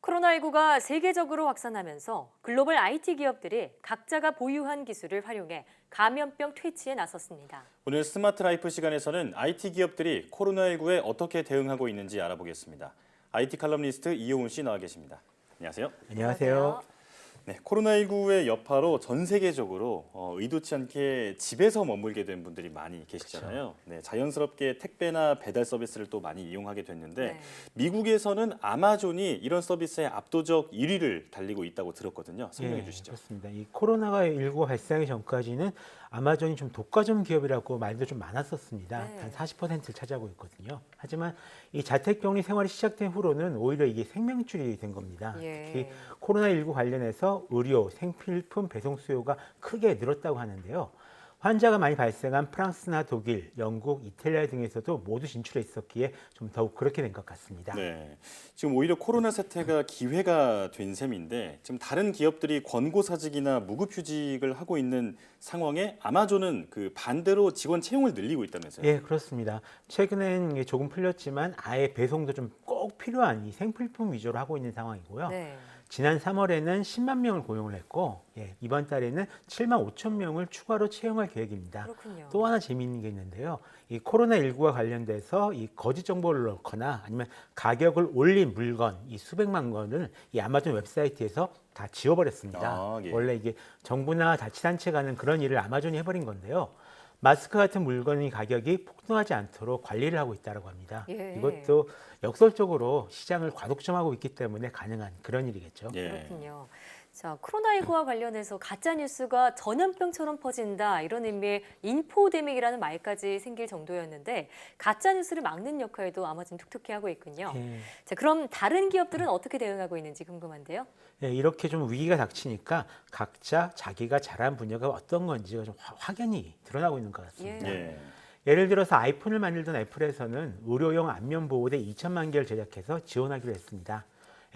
코로나19가 세계적으로 확산하면서 글로벌 IT 기업들이 각자가 보유한 기술을 활용해 감염병 퇴치에 나섰습니다. 오늘 스마트 라이프 시간에서는 IT 기업들이 코로나19에 어떻게 대응하고 있는지 알아보겠습니다. IT 칼럼니스트 이효훈 씨 나와 계십니다. 안녕하세요. 안녕하세요. 네, 코로나19의 여파로 전 세계적으로 의도치 않게 집에서 머물게 된 분들이 많이 계시잖아요. 네, 자연스럽게 택배나 배달 서비스를 또 많이 이용하게 됐는데 미국에서는 아마존이 이런 서비스에 압도적 1위를 달리고 있다고 들었거든요. 설명해 주시죠. 그렇습니다. 이 코로나19 발생하기 전까지는 아마존이 좀 독과점 기업이라고 말도 좀 많았었습니다. 한 40%를 차지하고 있거든요. 하지만 이 자택격리 생활이 시작된 후로는 오히려 이게 생명줄이 된 겁니다. 특히 코로나19 관련해서 의료, 생필품 배송 수요가 크게 늘었다고 하는데요. 환자가 많이 발생한 프랑스나 독일, 영국, 이탈리아 등에서도 모두 진출해 있었기에 좀 더욱 그렇게 된 것 같습니다. 네, 지금 오히려 코로나 사태가 기회가 된 셈인데 지금 다른 기업들이 권고사직이나 무급휴직을 하고 있는 상황에 아마존은 그 반대로 직원 채용을 늘리고 있다면서요? 예, 그렇습니다. 최근엔 이게 조금 풀렸지만 아예 배송도 좀 꼭 필요한 이 생필품 위주로 하고 있는 상황이고요. 지난 3월에는 10만 명을 고용을 했고 이번 달에는 7만 5천 명을 추가로 채용할 계획입니다. 그렇군요. 또 하나 재미있는 게 있는데요. 이 코로나19와 관련돼서 이 거짓 정보를 넣거나 아니면 가격을 올린 물건 이 수백만 건을 이 아마존 웹사이트에서 다 지워버렸습니다. 원래 이게 정부나 자치단체가 하는 그런 일을 아마존이 해버린 건데요. 마스크 같은 물건의 가격이 폭등하지 않도록 관리를 하고 있다고 합니다. 이것도 역설적으로 시장을 과독점하고 있기 때문에 가능한 그런 일이겠죠. 그렇군요. 자, 코로나19와 관련해서 가짜 뉴스가 전염병처럼 퍼진다 이런 의미의 인포데믹이라는 말까지 생길 정도였는데 가짜 뉴스를 막는 역할도 아마존 톡톡히 하고 있군요. 자, 그럼 다른 기업들은 어떻게 대응하고 있는지 궁금한데요. 이렇게 좀 위기가 닥치니까 각자 자기가 잘한 분야가 어떤 건지가 좀 확연히 드러나고 있는 것 같습니다. 예를 들어서 아이폰을 만들던 애플에서는 의료용 안면 보호대 2천만 개를 제작해서 지원하기로 했습니다.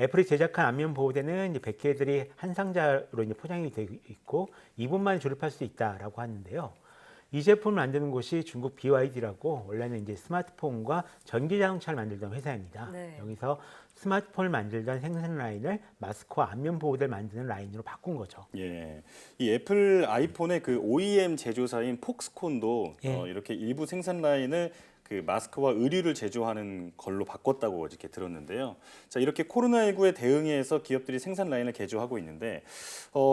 애플이 제작한 안면 보호대는 100개들이 한 상자로 포장이 되어 있고 2분 만에 조립할 수 있다라고 하는데요. 이 제품을 만드는 곳이 중국 BYD라고 원래는 이제 스마트폰과 전기 자동차를 만들던 회사입니다. 여기서 스마트폰을 만들던 생산 라인을 마스크와 안면 보호대를 만드는 라인으로 바꾼 거죠. 이 애플 아이폰의 그 OEM 제조사인 폭스콘도 이렇게 일부 생산 라인을 그 마스크와 의류를 제조하는 걸로 바꿨다고 이렇게 들었는데요. 자, 이렇게 코로나19에 대응해서 기업들이 생산 라인을 개조하고 있는데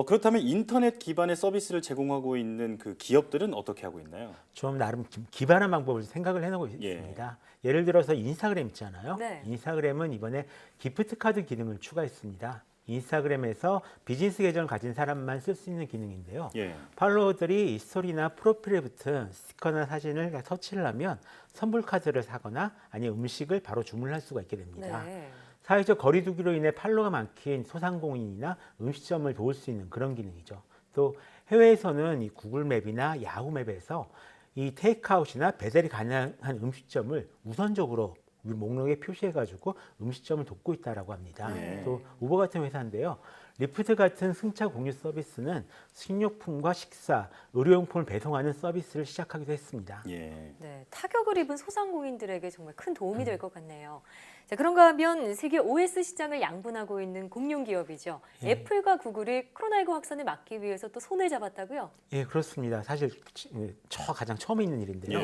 그렇다면 인터넷 기반의 서비스를 제공하고 있는 그 기업들은 어떻게 하고 있나요? 좀 나름 기발한 방법을 생각을 해놓고 있습니다. 예를 들어서 인스타그램 있잖아요. 인스타그램은 이번에 기프트 카드 기능을 추가했습니다. 인스타그램에서 비즈니스 계정을 가진 사람만 쓸 수 있는 기능인데요. 팔로워들이 스토리나 프로필에 붙은 스티커나 사진을 터치를 하면 선불 카드를 사거나 아니면 음식을 바로 주문할 수가 있게 됩니다. 사회적 거리 두기로 인해 팔로워가 많긴 소상공인이나 음식점을 도울 수 있는 그런 기능이죠. 또 해외에서는 이 구글맵이나 야후맵에서 이 테이크아웃이나 배달이 가능한 음식점을 우선적으로 목록에 표시해가지고 음식점을 돕고 있다고 합니다. 또 우버 같은 회사인데요. 리프트 같은 승차 공유 서비스는 식료품과 식사, 의료용품을 배송하는 서비스를 시작하기도 했습니다. 타격을 입은 소상공인들에게 정말 큰 도움이 될 것 같네요. 자, 그런가 하면 세계 OS 시장을 양분하고 있는 공룡 기업이죠. 애플과 구글이 코로나19 확산을 막기 위해서 또 손을 잡았다고요? 그렇습니다. 사실 가장 처음에 있는 일인데요.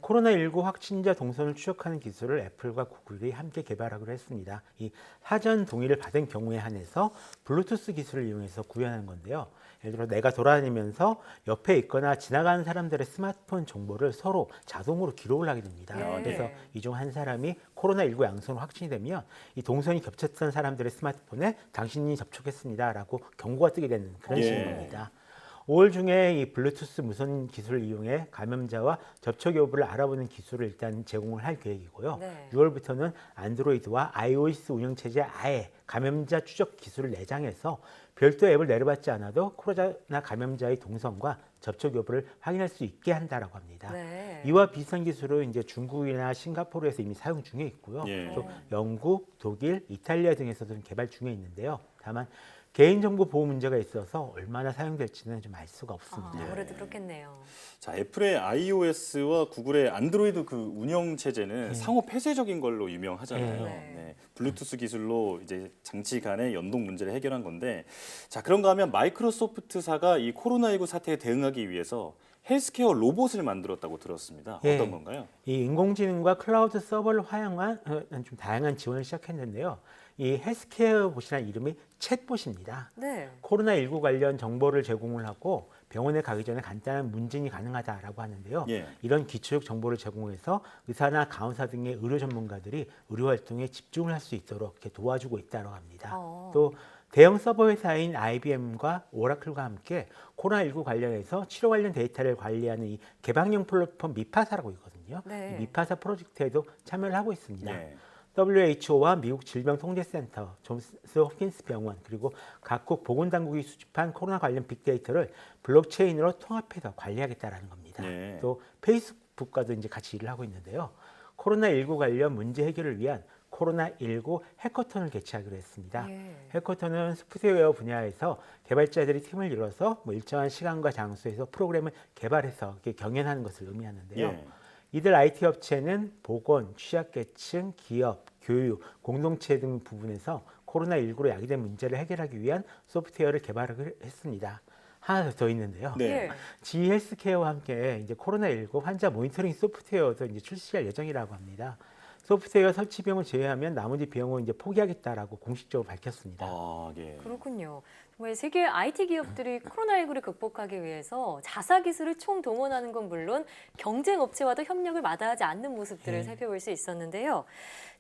코로나19 확진자 동선을 추적하는 기술을 애플과 구글이 함께 개발하기로 했습니다. 이 사전 동의를 받은 경우에 한해서 블루투스 기술을 이용해서 구현한 건데요. 예를 들어 내가 돌아다니면서 옆에 있거나 지나가는 사람들의 스마트폰 정보를 서로 자동으로 기록을 하게 됩니다. 그래서 이 중 한 사람이 코로나19 양성으로 확진이 되면 이 동선이 겹쳤던 사람들의 스마트폰에 당신이 접촉했습니다라고 경고가 뜨게 되는 그런 식인 겁니다. 5월 중에 이 블루투스 무선 기술을 이용해 감염자와 접촉 여부를 알아보는 기술을 일단 제공을 할 계획이고요. 6월부터는 안드로이드와 iOS 운영체제에 아예 감염자 추적 기술을 내장해서 별도 앱을 내려받지 않아도 코로나 감염자의 동선과 접촉 여부를 확인할 수 있게 한다라고 합니다. 네. 이와 비슷한 기술은 이제 중국이나 싱가포르에서 이미 사용 중에 있고요. 예. 또 영국, 독일, 이탈리아 등에서도 개발 중에 있는데요. 다만 개인정보 보호 문제가 있어서 얼마나 사용될지는 좀 알 수가 없습니다. 아무래도 그렇겠네요. 자, 애플의 iOS와 구글의 안드로이드 그 운영 체제는 상호 폐쇄적인 걸로 유명하잖아요. 네. 네. 블루투스 기술로 이제 장치 간의 연동 문제를 해결한 건데, 자, 그런가 하면 마이크로소프트사가 이 코로나19 사태에 대응하기 위해서 헬스케어 로봇을 만들었다고 들었습니다. 예. 어떤 건가요? 이 인공지능과 클라우드 서버를 활용한 좀 다양한 지원을 시작했는데요. 이 헬스케어 봇이라는 이름이 챗봇입니다. 네. 코로나19 관련 정보를 제공을 하고 병원에 가기 전에 간단한 문진이 가능하다라고 하는데요. 예. 이런 기초적 정보를 제공해서 의사나 간호사 등의 의료 전문가들이 의료 활동에 집중을 할 수 있도록 이렇게 도와주고 있다고 합니다. 또 대형 서버 회사인 IBM과 오라클과 함께 코로나19 관련해서 치료 관련 데이터를 관리하는 이 개방형 플랫폼 미파사라고 있거든요. 네. 이 미파사 프로젝트에도 참여를 하고 있습니다. 예. WHO와 미국 질병통제센터, 존스 홉킨스 병원, 그리고 각국 보건당국이 수집한 코로나 관련 빅데이터를 블록체인으로 통합해서 관리하겠다라는 겁니다. 네. 또 페이스북과도 이제 같이 일을 하고 있는데요. 코로나19 관련 문제 해결을 위한 코로나19 해커톤을 개최하기로 했습니다. 예. 해커톤은 소프트웨어 분야에서 개발자들이 팀을 이뤄서 일정한 시간과 장소에서 프로그램을 개발해서 이렇게 경연하는 것을 의미하는데요. 예. 이들 IT 업체는 보건, 취약계층, 기업, 교육, 공동체 등 부분에서 코로나19로 야기된 문제를 해결하기 위한 소프트웨어를 개발했습니다. 하나 더 있는데요. 네. 예. G 헬스케어와 함께 이제 코로나19 환자 모니터링 소프트웨어도 이제 출시할 예정이라고 합니다. 소프트웨어 설치 비용을 제외하면 나머지 비용은 이제 포기하겠다라고 공식적으로 밝혔습니다. 아, 예. 그렇군요. 정말 세계 IT 기업들이 코로나19를 극복하기 위해서 자사 기술을 총동원하는 건 물론 경쟁 업체와도 협력을 마다하지 않는 모습들을 살펴볼 수 있었는데요.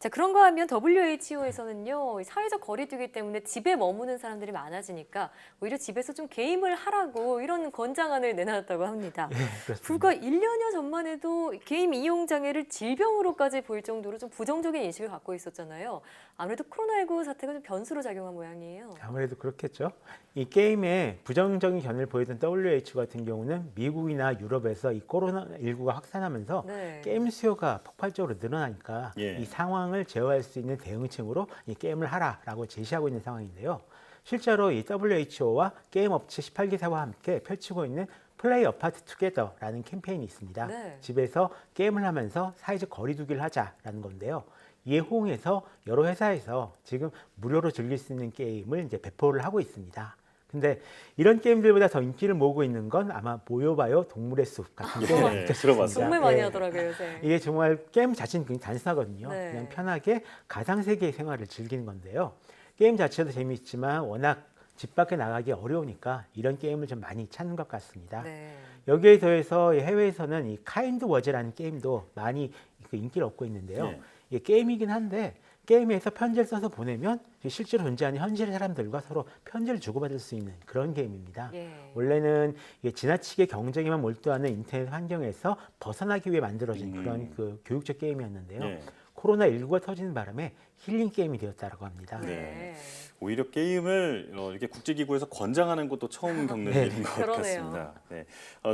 자, 그런가 하면 WHO에서는요, 사회적 거리두기 때문에 집에 머무는 사람들이 많아지니까 오히려 집에서 좀 게임을 하라고 이런 권장안을 내놨다고 합니다. 그렇습니다. 불과 1년여 전만 해도 게임 이용 장애를 질병으로까지 볼 정도로 좀 부정적인 인식을 갖고 있었잖아요. 아무래도 코로나19 사태가 좀 변수로 작용한 모양이에요. 아무래도 그렇겠죠. 이 게임에 부정적인 견해를 보이던 WHO 같은 경우는 미국이나 유럽에서 이 코로나19가 확산하면서 네. 게임 수요가 폭발적으로 늘어나니까 예. 이 상황을 제어할 수 있는 대응책으로 이 게임을 하라라고 제시하고 있는 상황인데요. 실제로 이 WHO와 게임 업체 18개사와 함께 펼치고 있는 플레이 어파트 투게더라는 캠페인이 있습니다. 네. 집에서 게임을 하면서 사회적 거리두기를 하자라는 건데요. 이에 호응해서 여러 회사에서 지금 무료로 즐길 수 있는 게임을 이제 배포를 하고 있습니다. 근데 이런 게임들보다 더 인기를 모으고 있는 건 아마 모여봐요 동물의 숲 같은 게임 예, 들어봤습니다. 정말 많이 하더라고요, 요새. 이게 정말 게임 자체는 굉장히 단순하거든요. 네. 그냥 편하게 가상세계의 생활을 즐기는 건데요. 게임 자체도 재미있지만 워낙 집 밖에 나가기 어려우니까 이런 게임을 좀 많이 찾는 것 같습니다. 네. 여기에 더해서 해외에서는 이 카인드 워즈라는 게임도 많이 그 인기를 얻고 있는데요. 네. 이게 게임이긴 한데 게임에서 편지를 써서 보내면 실제로 존재하는 현실의 사람들과 서로 편지를 주고받을 수 있는 그런 게임입니다. 예. 원래는 이게 지나치게 경쟁에만 몰두하는 인터넷 환경에서 벗어나기 위해 만들어진 그런 그 교육적 게임이었는데요. 네. 코로나19가 터지는 바람에 힐링 게임이 되었다고 합니다. 네. 오히려 게임을 이렇게 국제기구에서 권장하는 것도 처음 겪는 네. 일인 것 그러네요. 같습니다. 네.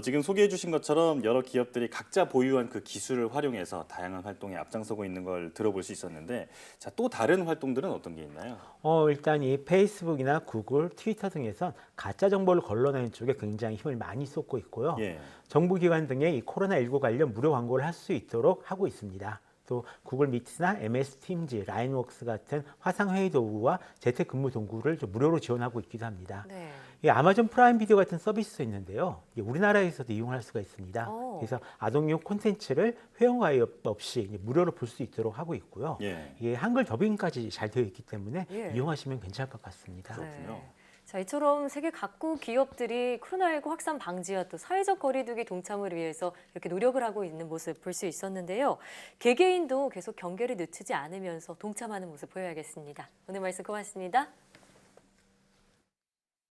지금 소개해 주신 것처럼 여러 기업들이 각자 보유한 그 기술을 활용해서 다양한 활동에 앞장서고 있는 걸 들어볼 수 있었는데, 자, 또 다른 활동들은 어떤 게 있나요? 일단 이 페이스북이나 구글, 트위터 등에선 가짜 정보를 걸러내는 쪽에 굉장히 힘을 많이 쏟고 있고요. 예. 정부기관 등의 이 코로나19 관련 무료 광고를 할 수 있도록 하고 있습니다. 또 구글 미트나 MS 팀즈, 라인웍스 같은 화상회의 도구와 재택근무 도구를 좀 무료로 지원하고 있기도 합니다. 네. 이 아마존 프라임 비디오 같은 서비스도 있는데요. 우리나라에서도 이용할 수가 있습니다. 그래서 아동용 콘텐츠를 회원가입 없이 무료로 볼 수 있도록 하고 있고요. 예. 이게 한글 더빙까지 잘 되어 있기 때문에 예. 이용하시면 괜찮을 것 같습니다. 그렇군요. 자, 이처럼 세계 각국 기업들이 코로나19 확산 방지와 또 사회적 거리두기 동참을 위해서 이렇게 노력을 하고 있는 모습 볼 수 있었는데요. 개개인도 계속 경계를 늦추지 않으면서 동참하는 모습 보여야겠습니다. 오늘 말씀 고맙습니다.